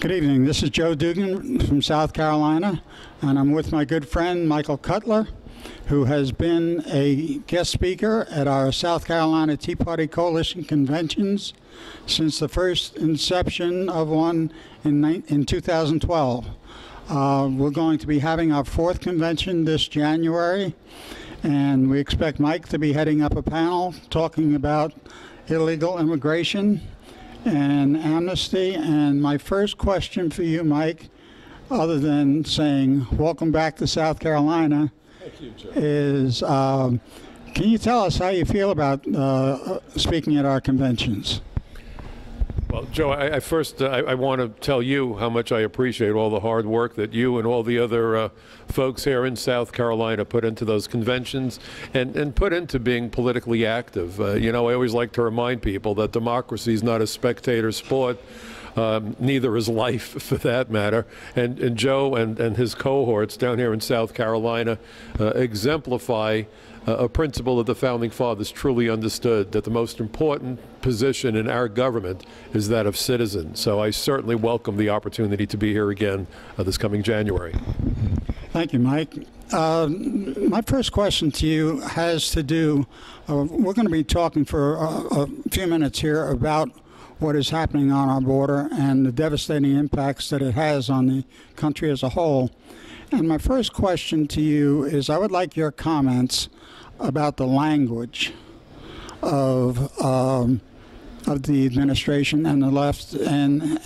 Good evening. This is Joe Dugan from South Carolina, and I'm with my good friend Michael Cutler, who has been a guest speaker at our South Carolina Tea Party Coalition conventions since the first inception of one in 2012. We're going to be having our fourth convention this January, and we expect Mike to be heading up a panel talking about illegal immigration and amnesty. And my first question for you, Mike, other than saying welcome back to South Carolina, thank you, Joe, is can you tell us how you feel about speaking at our conventions? Well, Joe, I want to tell you how much I appreciate all the hard work that you and all the other folks here in South Carolina put into those conventions and put into being politically active. You know, I always like to remind people that democracy is not a spectator sport. Neither is life, for that matter. And Joe and his cohorts down here in South Carolina exemplify a principle that the Founding Fathers truly understood, that the most important position in our government is that of citizen. So I certainly welcome the opportunity to be here again this coming January. Thank you, Mike. My first question to you has to do, we're going to be talking for a few minutes here about what is happening on our border and the devastating impacts that it has on the country as a whole. And my first question to you is, I would like your comments about the language of the administration and the left, and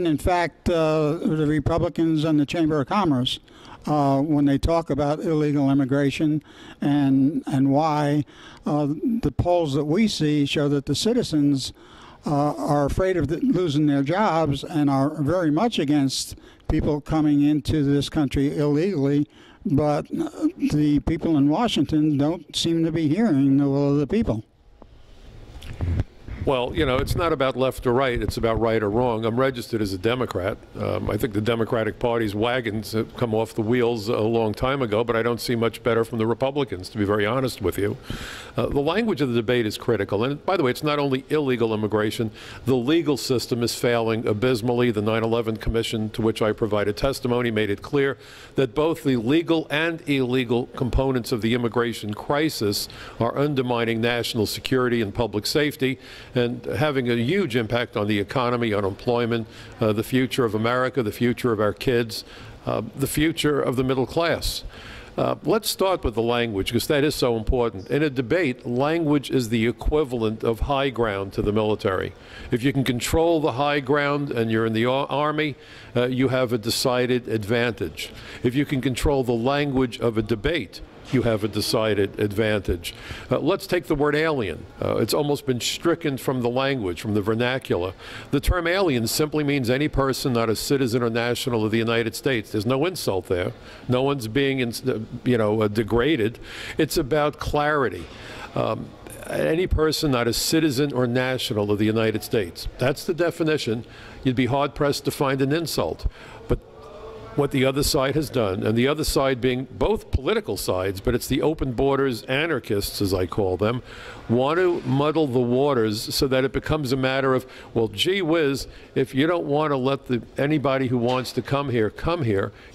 in fact the Republicans and the Chamber of Commerce when they talk about illegal immigration and why the polls that we see show that the citizens are afraid of losing their jobs and are very much against people coming into this country illegally, but the people in Washington don't seem to be hearing the will of the people. Well, you know, it's not about left or right, it's about right or wrong. I'm registered as a Democrat. I think the Democratic Party's wagons have come off the wheels a long time ago, but I don't see much better from the Republicans, to be very honest with you. The language of the debate is critical. And by the way, it's not only illegal immigration. The legal system is failing abysmally. The 9/11 Commission, to which I provided testimony, made it clear that both the legal and illegal components of the immigration crisis are undermining national security and public safety, and having a huge impact on the economy, on employment, the future of America, the future of our kids, the future of the middle class. Let's start with the language, because that is so important. In a debate, language is the equivalent of high ground to the military. If you can control the high ground and you're in the Army, you have a decided advantage. If you can control the language of a debate, you have a decided advantage. Let's take the word alien. It's almost been stricken from the language, from the vernacular. The term alien simply means any person not a citizen or national of the United States. There's no insult there. No one's being, degraded. It's about clarity. Any person not a citizen or national of the United States. That's the definition. You'd be hard-pressed to find an insult. But what the other side has done, and the other side being both political sides, but it's the open borders anarchists, as I call them, want to muddle the waters so that it becomes a matter of, well, gee whiz, if you don't want to let anybody who wants to come here,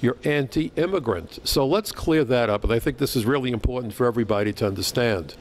you're anti-immigrant. So let's clear that up, and I think this is really important for everybody to understand.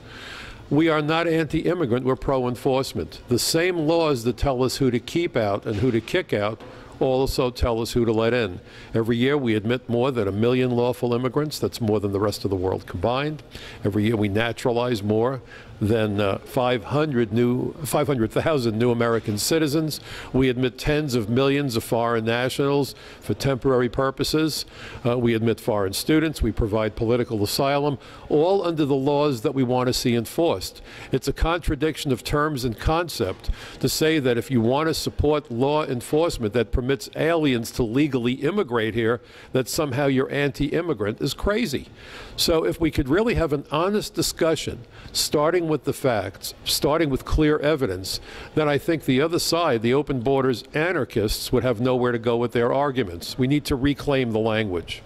We are not anti-immigrant, we're pro-enforcement. The same laws that tell us who to keep out and who to kick out also tell us who to let in. Every year we admit more than 1 million lawful immigrants. That's more than the rest of the world combined. Every year we naturalize more than 500,000 new American citizens. We admit tens of millions of foreign nationals for temporary purposes. We admit foreign students. We provide political asylum, all under the laws that we want to see enforced. It's a contradiction of terms and concept to say that if you want to support law enforcement that permits aliens to legally immigrate here, that somehow you're anti-immigrant is crazy. So if we could really have an honest discussion, starting with the facts, starting with clear evidence, then I think the other side, the open borders anarchists, would have nowhere to go with their arguments. We need to reclaim the language.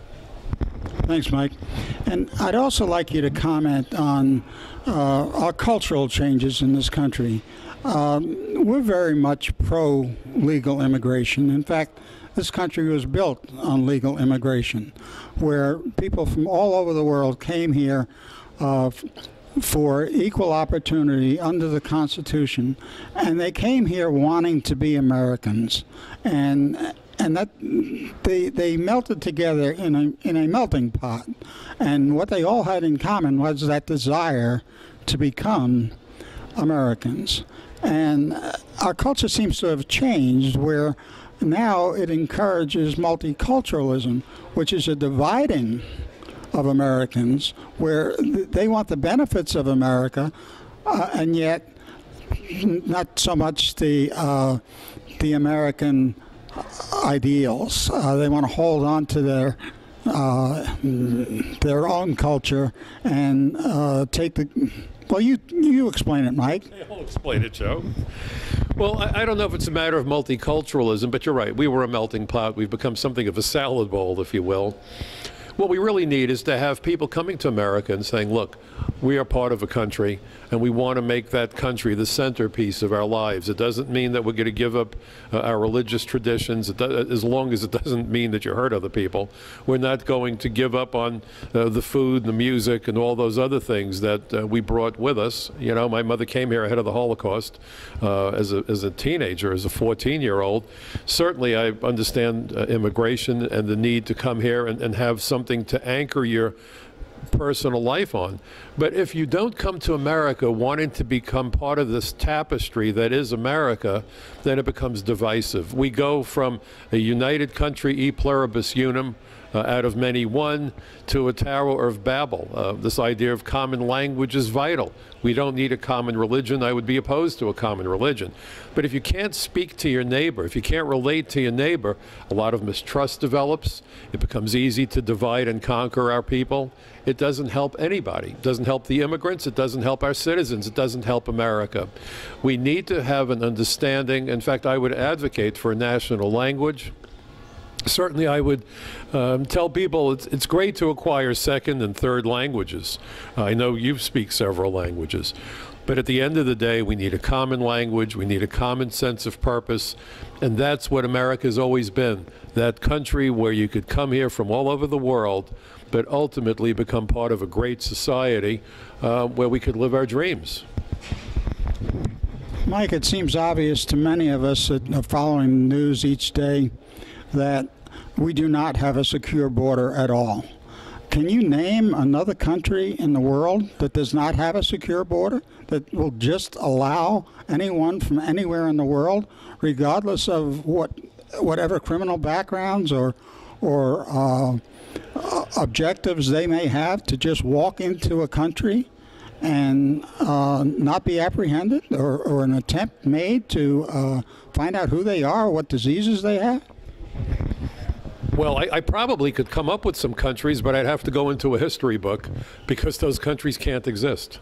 Thanks, Mike. And I'd also like you to comment on our cultural changes in this country. We're very much pro-legal immigration. In fact, this country was built on legal immigration, where people from all over the world came here for equal opportunity under the Constitution, and they came here wanting to be Americans, and that they melted together in a melting pot, and what they all had in common was that desire to become Americans. And our culture seems to have changed, where now it encourages multiculturalism, which is a dividing of Americans, where they want the benefits of America, and yet not so much the American ideals. They want to hold on to their own culture and take the. Well, you explain it, Mike. I'll explain it, Joe. Well, I don't know if it's a matter of multiculturalism, but you're right. We were a melting pot. We've become something of a salad bowl, if you will. What we really need is to have people coming to America and saying, look, we are part of a country, and we want to make that country the centerpiece of our lives. It doesn't mean that we're going to give up our religious traditions, as long as it doesn't mean that you hurt other people. We're not going to give up on the food, the music, and all those other things that we brought with us. You know, my mother came here ahead of the Holocaust as a teenager, as a 14-year-old. Certainly, I understand immigration and the need to come here and have something to anchor your personal life on. But if you don't come to America wanting to become part of this tapestry that is America, then it becomes divisive. We go from a united country, e pluribus unum, out of many one, to a Tower of Babel. This idea of common language is vital. We don't need a common religion. I would be opposed to a common religion. But if you can't speak to your neighbor, if you can't relate to your neighbor, a lot of mistrust develops. It becomes easy to divide and conquer our people. It doesn't help anybody. It doesn't help the immigrants. It doesn't help our citizens. It doesn't help America. We need to have an understanding. In fact, I would advocate for a national language. Certainly, I would tell people it's great to acquire second and third languages. I know you speak several languages. But at the end of the day, we need a common language. We need a common sense of purpose. And that's what America's always been, that country where you could come here from all over the world, but ultimately become part of a great society where we could live our dreams. Mike, it seems obvious to many of us that are following the news each day that we do not have a secure border at all. Can you name another country in the world that does not have a secure border, that will just allow anyone from anywhere in the world, regardless of whatever criminal backgrounds or objectives they may have, to just walk into a country and not be apprehended, or an attempt made to find out who they are, what diseases they have? Well, I probably could come up with some countries, but I'd have to go into a history book, because those countries can't exist.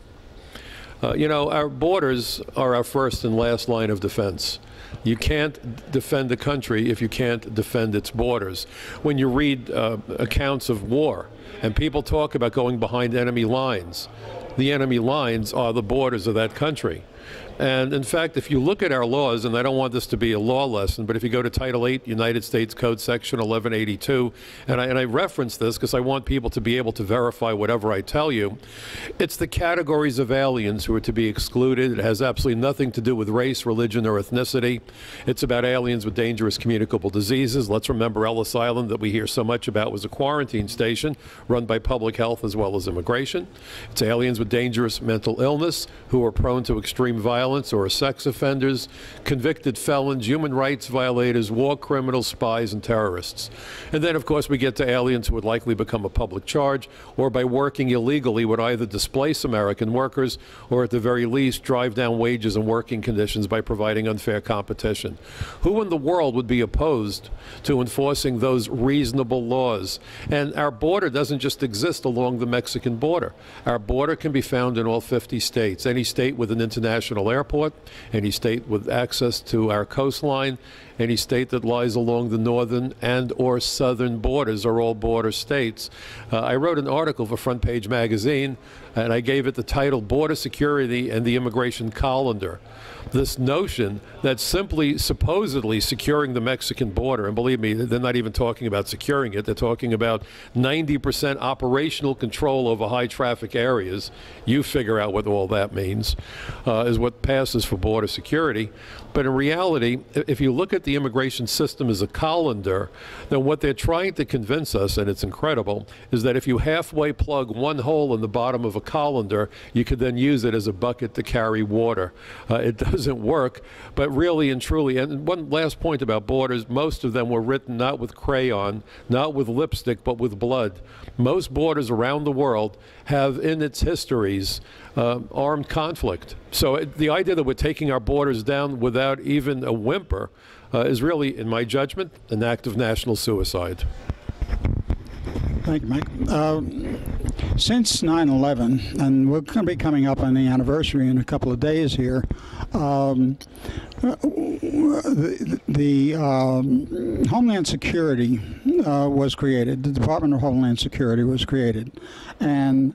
You know, our borders are our first and last line of defense. You can't defend a country if you can't defend its borders. When you read accounts of war, and people talk about going behind enemy lines, the enemy lines are the borders of that country. And in fact, if you look at our laws, and I don't want this to be a law lesson, but if you go to Title 8, United States Code Section 1182, and I reference this because I want people to be able to verify whatever I tell you, it's the categories of aliens who are to be excluded. It has absolutely nothing to do with race, religion, or ethnicity. It's about aliens with dangerous communicable diseases. Let's remember Ellis Island, that we hear so much about, was a quarantine station run by public health as well as immigration. It's aliens with dangerous mental illness who are prone to extreme violence or sex offenders, convicted felons, human rights violators, war criminals, spies, and terrorists. And then, of course, we get to aliens who would likely become a public charge, or by working illegally would either displace American workers or at the very least drive down wages and working conditions by providing unfair competition. Who in the world would be opposed to enforcing those reasonable laws? And our border doesn't just exist along the Mexican border. Our border can be found in all 50 states. Any state with an international airport, any state with access to our coastline, any state that lies along the northern and or southern borders are all border states. I wrote an article for Front Page Magazine and I gave it the title Border Security and the Immigration Colander. This notion that simply supposedly securing the Mexican border, and believe me, they're not even talking about securing it, they're talking about 90% operational control over high traffic areas, you figure out what all that means, is what passes for border security. But in reality, if you look at the immigration system as a colander, then what they're trying to convince us, and it's incredible, is that if you halfway plug one hole in the bottom of a colander, you could then use it as a bucket to carry water. It doesn't work, but really and truly, and one last point about borders, most of them were written not with crayon, not with lipstick, but with blood. Most borders around the world have in its histories armed conflict. So the idea that we're taking our borders down without even a whimper is really, in my judgment, an act of national suicide. Thank you, Mike. Since 9/11, and we're going to be coming up on the anniversary in a couple of days here, the Homeland Security was created. The Department of Homeland Security was created. And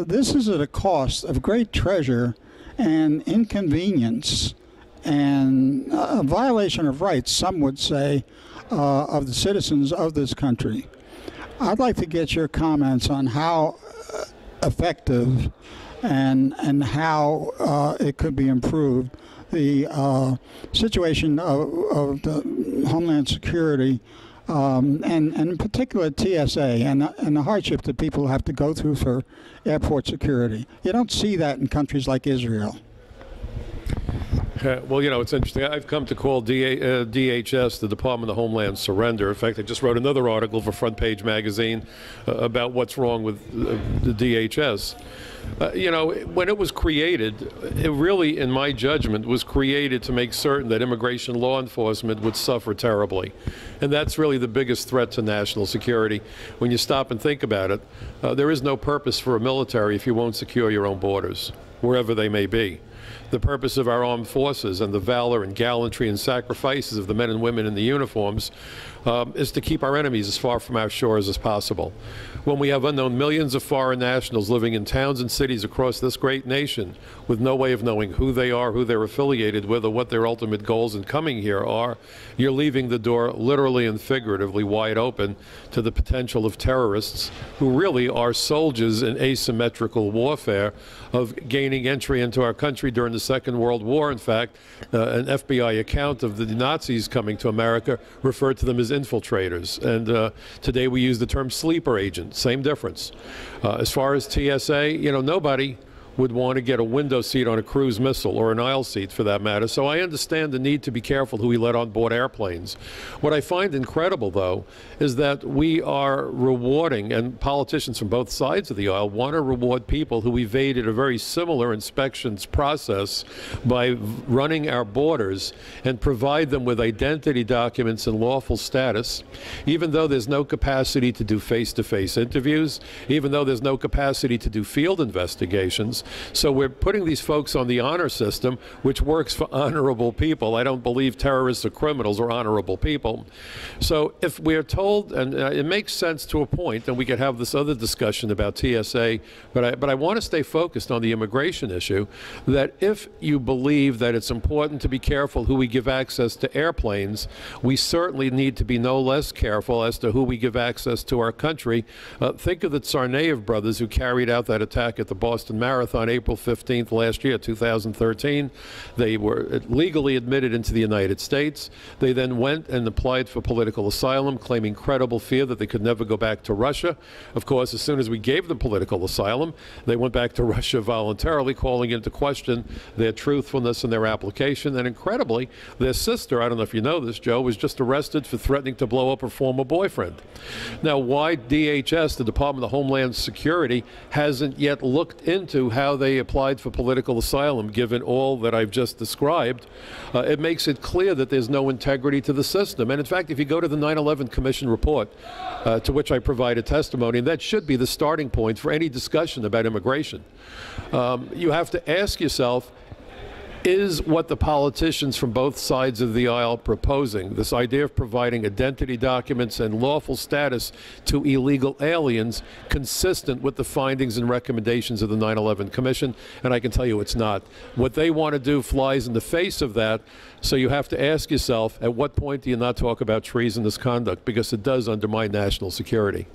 this is at a cost of great treasure and inconvenience and a violation of rights, some would say, of the citizens of this country. I'd like to get your comments on how effective and how it could be improved. The situation of the Homeland Security and in particular TSA and the hardship that people have to go through for airport security. You don't see that in countries like Israel. Well, you know, it's interesting. I've come to call DHS, the Department of Homeland Surrender. In fact, I just wrote another article for Front Page Magazine about what's wrong with the DHS. You know, when it was created, it really, in my judgment, was created to make certain that immigration law enforcement would suffer terribly. And that's really the biggest threat to national security. When you stop and think about it, there is no purpose for a military if you won't secure your own borders, wherever they may be. The purpose of our armed forces and the valor and gallantry and sacrifices of the men and women in the uniforms is to keep our enemies as far from our shores as possible. When we have unknown millions of foreign nationals living in towns and cities across this great nation with no way of knowing who they are, who they're affiliated with, or what their ultimate goals in coming here are, you're leaving the door literally and figuratively wide open to the potential of terrorists who really are soldiers in asymmetrical warfare of gaining entry into our country during the Second World War. In fact, an FBI account of the Nazis coming to America referred to them as infiltrators. And today we use the term sleeper agent, same difference. As far as TSA, you know, nobody would want to get a window seat on a cruise missile or an aisle seat for that matter. So I understand the need to be careful who we let on board airplanes. What I find incredible, though, is that we are rewarding, and politicians from both sides of the aisle want to reward people who evaded a very similar inspections process by running our borders and provide them with identity documents and lawful status, even though there's no capacity to do face-to-face interviews, even though there's no capacity to do field investigations. So we're putting these folks on the honor system, which works for honorable people. I don't believe terrorists or criminals are honorable people. So if we're told, and it makes sense to a point, and we could have this other discussion about TSA, but I want to stay focused on the immigration issue, that if you believe that it's important to be careful who we give access to airplanes, we certainly need to be no less careful as to who we give access to our country. Think of the Tsarnaev brothers who carried out that attack at the Boston Marathon on April 15th last year, 2013. They were legally admitted into the United States. They then went and applied for political asylum, claiming credible fear that they could never go back to Russia. Of course, as soon as we gave them political asylum, they went back to Russia voluntarily, calling into question their truthfulness in their application. And incredibly, their sister, I don't know if you know this, Joe, was just arrested for threatening to blow up her former boyfriend. Now, why DHS, the Department of Homeland Security, hasn't yet looked into how they applied for political asylum, given all that I've just described, it makes it clear that there's no integrity to the system. And in fact, if you go to the 9/11 Commission report, to which I provided testimony, and that should be the starting point for any discussion about immigration, you have to ask yourself, Is what the politicians from both sides of the aisle proposing, this idea of providing identity documents and lawful status to illegal aliens, consistent with the findings and recommendations of the 9/11 Commission? And I can tell you it's not. What they want to do flies in the face of that, so you have to ask yourself, at what point do you not talk about treasonous conduct? Because it does undermine national security.